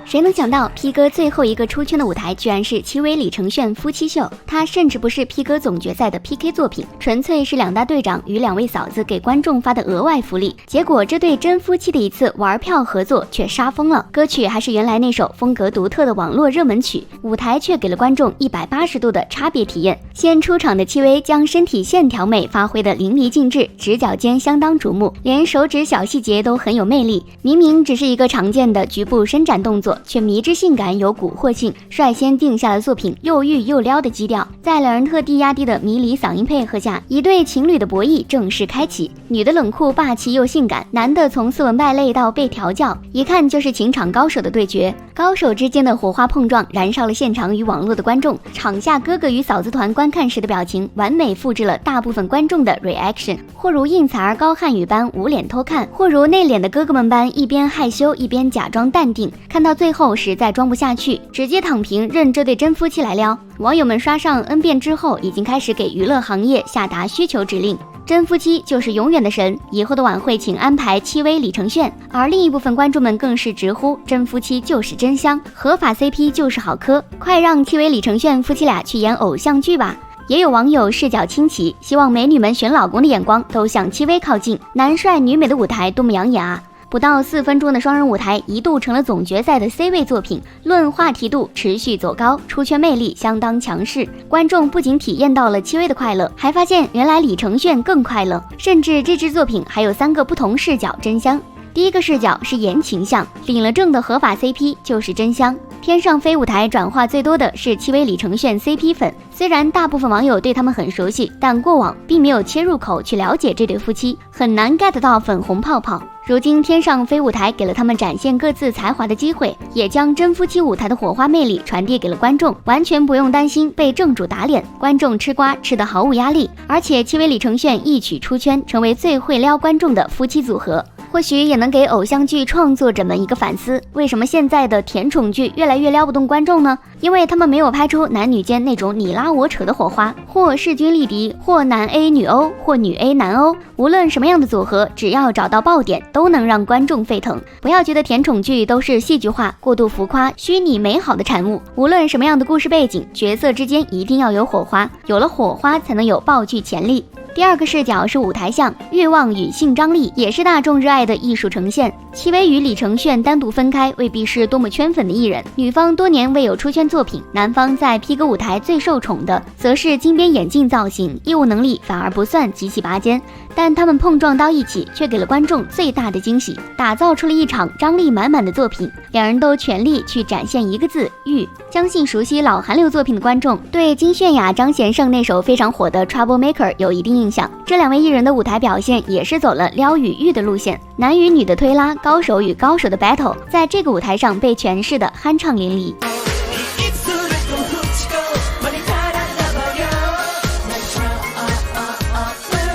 谁能想到 P 哥最后一个出圈的舞台居然是戚薇李承铉夫妻秀？他甚至不是 P 哥总决赛的 PK 作品，纯粹是两大队长与两位嫂子给观众发的额外福利。结果这对真夫妻的一次玩票合作却杀疯了，歌曲还是原来那首风格独特的网络热门曲，舞台却给了观众180度的差别体验。先出场的戚薇将身体线条美发挥得淋漓尽致，直角肩相当瞩目，连手指小细节都很有魅力。明明只是一个常见的局部伸展动作，却迷之性感有蛊惑性，率先定下了作品又御又撩的基调。在两人特地压低的迷离嗓音配合下，一对情侣的博弈正式开启。女的冷酷霸气又性感，男的从斯文败类到被调教，一看就是情场高手的对决。高手之间的火花碰撞燃烧了现场与网络的观众，场下哥哥与嫂子团观看时的表情完美复制了大部分观众的 reaction， 或如应采儿高瀚宇般捂脸偷看，或如内敛的哥哥们般一边害羞一边假装淡定，看到最后实在装不下去，直接躺平任这对真夫妻来撩。网友们刷上 N 遍之后，已经开始给娱乐行业下达需求指令，真夫妻就是永远的神，以后的晚会请安排戚薇李承铉。而另一部分观众们更是直呼真夫妻就是真香，合法 CP 就是好磕，快让戚薇李承铉夫妻俩去演偶像剧吧。也有网友视角清奇，希望美女们选老公的眼光都向戚薇靠近，男帅女美的舞台多么养眼啊。不到4分钟的双人舞台一度成了总决赛的 C 位作品，论话题度持续走高，出圈魅力相当强势。观众不仅体验到了戚薇的快乐，还发现原来李承铉更快乐，甚至这支作品还有3个不同视角真香。第一个视角是言情向，领了证的合法 CP 就是真香。天上飞舞台转化最多的是戚薇李承铉 CP 粉，虽然大部分网友对他们很熟悉，但过往并没有切入口去了解这对夫妻，很难 get 到粉红泡泡。如今天上飞舞台给了他们展现各自才华的机会，也将真夫妻舞台的火花魅力传递给了观众，完全不用担心被正主打脸，观众吃瓜吃得毫无压力。而且戚薇李承铉一曲出圈，成为最会撩观众的夫妻组合。或许也能给偶像剧创作者们一个反思，为什么现在的甜宠剧越来越撩不动观众呢？因为他们没有拍出男女间那种你拉我扯的火花，或势均力敌，或男 A 女欧，或女 A 男欧，无论什么样的组合，只要找到爆点，都能让观众沸腾。不要觉得甜宠剧都是戏剧化、过度浮夸、虚拟美好的产物，无论什么样的故事背景，角色之间一定要有火花，有了火花才能有爆剧潜力。第二个视角是舞台向，欲望与性张力也是大众热爱的艺术呈现。戚薇与李承铉单独分开未必是多么圈粉的艺人，女方多年未有出圈作品，男方在 P 歌舞台最受宠的则是金边眼镜造型，业务能力反而不算极其拔尖，但他们碰撞到一起却给了观众最大的惊喜，打造出了一场张力满满的作品。两人都全力去展现一个字，欲。相信熟悉老韩流作品的观众对金泫雅、张贤胜那首非常火的 Trouble Maker 有一定印象，这两位艺人的舞台表现也是走了撩与欲的路线，男与女的推拉，高手与高手的 battle， 在这个舞台上被诠释的酣畅淋漓，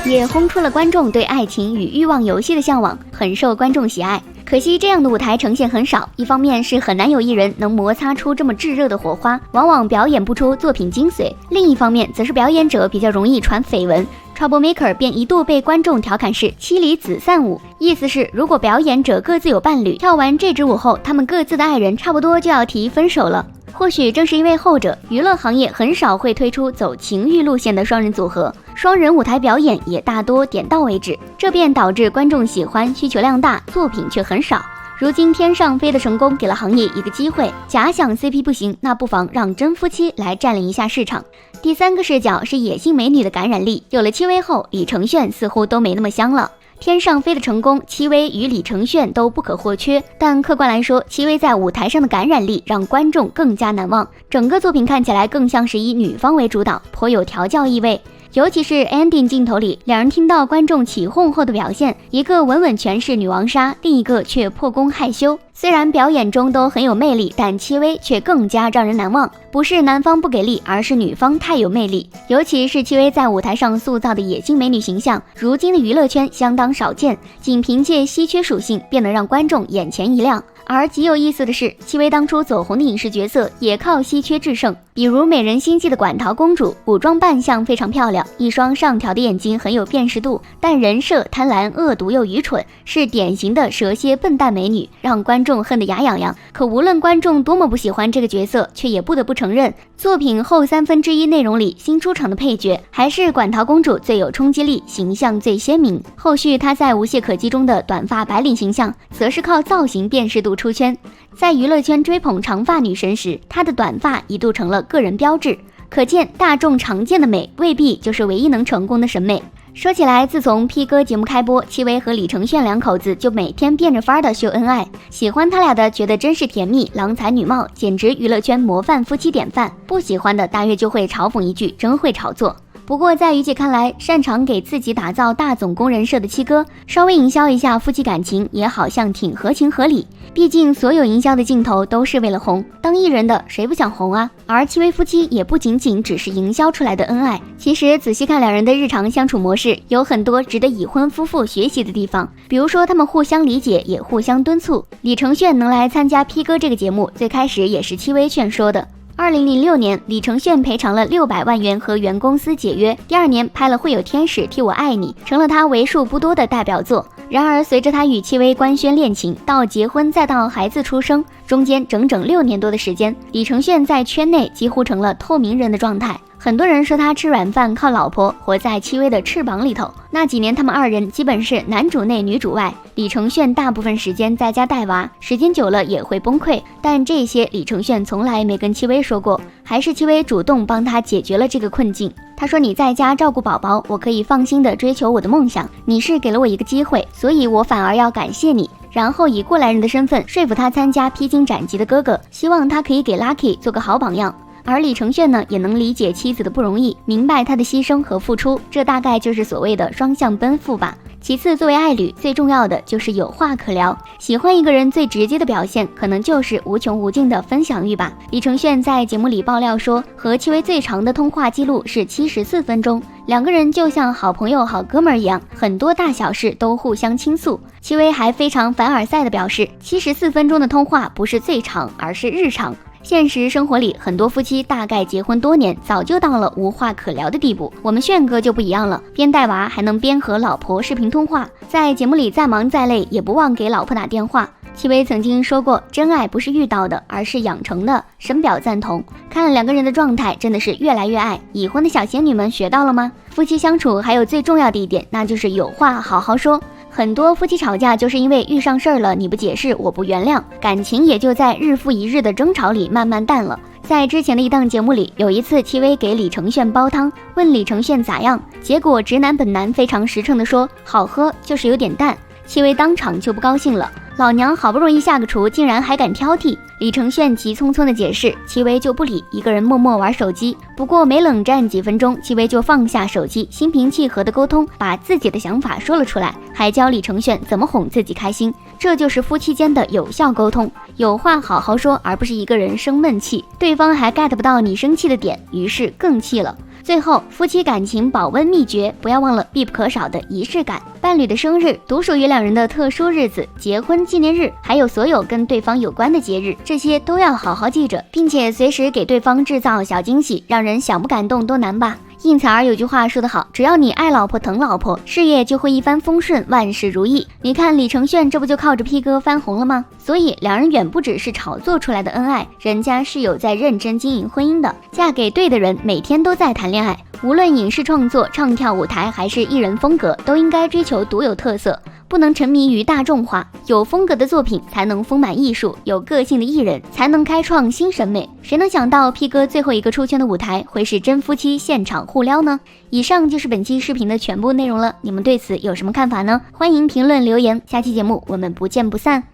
也轰出了观众对爱情与欲望游戏的向往，很受观众喜爱。可惜这样的舞台呈现很少，一方面是很难有艺人能摩擦出这么炙热的火花，往往表演不出作品精髓，另一方面则是表演者比较容易传绯闻。Trouble Maker 便一度被观众调侃是妻离子散舞，意思是如果表演者各自有伴侣，跳完这支舞后，他们各自的爱人差不多就要提分手了。或许正是因为后者，娱乐行业很少会推出走情欲路线的双人组合，双人舞台表演也大多点到为止，这便导致观众喜欢，需求量大，作品却很少。如今天上飞的成功给了行业一个机会，假想 CP 不行，那不妨让真夫妻来占领一下市场。第三个视角是野性美女的感染力，有了戚薇后，李承铉似乎都没那么香了。天上飞的成功，戚薇与李承铉都不可或缺，但客观来说，戚薇在舞台上的感染力让观众更加难忘，整个作品看起来更像是以女方为主导，颇有调教意味。尤其是 ending 镜头里，两人听到观众起哄后的表现，一个稳稳诠释女王杀，另一个却破功害羞。虽然表演中都很有魅力，但戚薇却更加让人难忘。不是男方不给力，而是女方太有魅力。尤其是戚薇在舞台上塑造的野性美女形象，如今的娱乐圈相当少见，仅凭借稀缺属性便能让观众眼前一亮。而极有意思的是，戚薇当初走红的影视角色也靠稀缺制胜，比比如美人心计的馆陶公主，武装扮相非常漂亮，一双上挑的眼睛很有辨识度，但人设贪婪、恶毒又愚蠢，是典型的蛇蝎笨蛋美女，让观众恨得牙痒痒。可无论观众多么不喜欢这个角色，却也不得不承认，作品后1/3内容里新出场的配角还是馆陶公主最有冲击力，形象最鲜明。后续她在无懈可击中的短发白领形象，则是靠造型辨识度出圈。在娱乐圈追捧长发女神时，她的短发一度成了个人标志。可见大众常见的美未必就是唯一能成功的审美。说起来，自从 P 哥节目开播，戚薇和李承铉两口子就每天变着法儿的秀恩爱，喜欢他俩的觉得真是甜蜜，郎才女貌，简直娱乐圈模范夫妻典范。不喜欢的大约就会嘲讽一句真会炒作。不过在于姐看来，擅长给自己打造大总攻人设的七哥，稍微营销一下夫妻感情也好像挺合情合理。毕竟所有营销的镜头都是为了红，当艺人的谁不想红啊？而戚薇夫妻也不仅仅只是营销出来的恩爱，其实仔细看两人的日常相处模式，有很多值得已婚夫妇学习的地方。比如说他们互相理解，也互相敦促。李承铉能来参加 P 哥这个节目，最开始也是戚薇劝说的。2006年，李承铉赔偿了600万元和原公司解约。第2年拍了《会有天使替我爱你》，成了他为数不多的代表作。然而，随着他与戚薇官宣恋情，到结婚再到孩子出生，中间整整6年多的时间，李承铉在圈内几乎成了透明人的状态。很多人说他吃软饭靠老婆，活在戚薇的翅膀里头。那几年他们二人基本是男主内女主外，李承铉大部分时间在家带娃，时间久了也会崩溃，但这些李承铉从来没跟戚薇说过，还是戚薇主动帮他解决了这个困境。他说，你在家照顾宝宝，我可以放心的追求我的梦想，你是给了我一个机会，所以我反而要感谢你。然后以过来人的身份说服他参加披荆斩棘的哥哥，希望他可以给 Lucky 做个好榜样。而李承铉呢，也能理解妻子的不容易，明白她的牺牲和付出，这大概就是所谓的双向奔赴吧。其次，作为爱侣，最重要的就是有话可聊。喜欢一个人最直接的表现，可能就是无穷无尽的分享欲吧。李承铉在节目里爆料说，和戚薇最长的通话记录是74分钟，两个人就像好朋友、好哥们儿一样，很多大小事都互相倾诉。戚薇还非常凡尔赛的表示，74分钟的通话不是最长，而是日常。现实生活里，很多夫妻大概结婚多年，早就到了无话可聊的地步。我们铉哥就不一样了，边带娃还能边和老婆视频通话，在节目里再忙再累也不忘给老婆打电话。戚薇曾经说过，真爱不是遇到的，而是养成的，深表赞同。看两个人的状态真的是越来越爱。已婚的小仙女们学到了吗？夫妻相处还有最重要的一点，那就是有话好好说。很多夫妻吵架就是因为遇上事儿了，你不解释，我不原谅，感情也就在日复一日的争吵里慢慢淡了。在之前的一档节目里，有一次戚薇给李承铉煲汤，问李承铉咋样，结果直男本男非常实诚地说好喝，就是有点淡。戚薇当场就不高兴了，老娘好不容易下个厨，竟然还敢挑剔。李承铉急匆匆的解释，戚薇就不理，一个人默默玩手机。不过没冷战几分钟，戚薇就放下手机，心平气和的沟通，把自己的想法说了出来，还教李承铉怎么哄自己开心。这就是夫妻间的有效沟通，有话好好说，而不是一个人生闷气，对方还 get 不到你生气的点，于是更气了。最后，夫妻感情保温秘诀，不要忘了必不可少的仪式感。伴侣的生日、独属于两人的特殊日子、结婚纪念日，还有所有跟对方有关的节日，这些都要好好记着，并且随时给对方制造小惊喜，让人想不感动都难吧。应采儿有句话说得好，只要你爱老婆疼老婆，事业就会一帆风顺，万事如意。你看李承铉这不就靠着 P 哥翻红了吗？所以两人远不只是炒作出来的恩爱，人家是有在认真经营婚姻的，嫁给对的人，每天都在谈恋爱。无论影视创作、唱跳舞台还是艺人风格，都应该追求独有特色，不能沉迷于大众化。有风格的作品才能丰满艺术，有个性的艺人才能开创新审美。谁能想到 P 哥最后一个出圈的舞台会是真夫妻现场互撩呢？以上就是本期视频的全部内容了，你们对此有什么看法呢？欢迎评论留言，下期节目我们不见不散。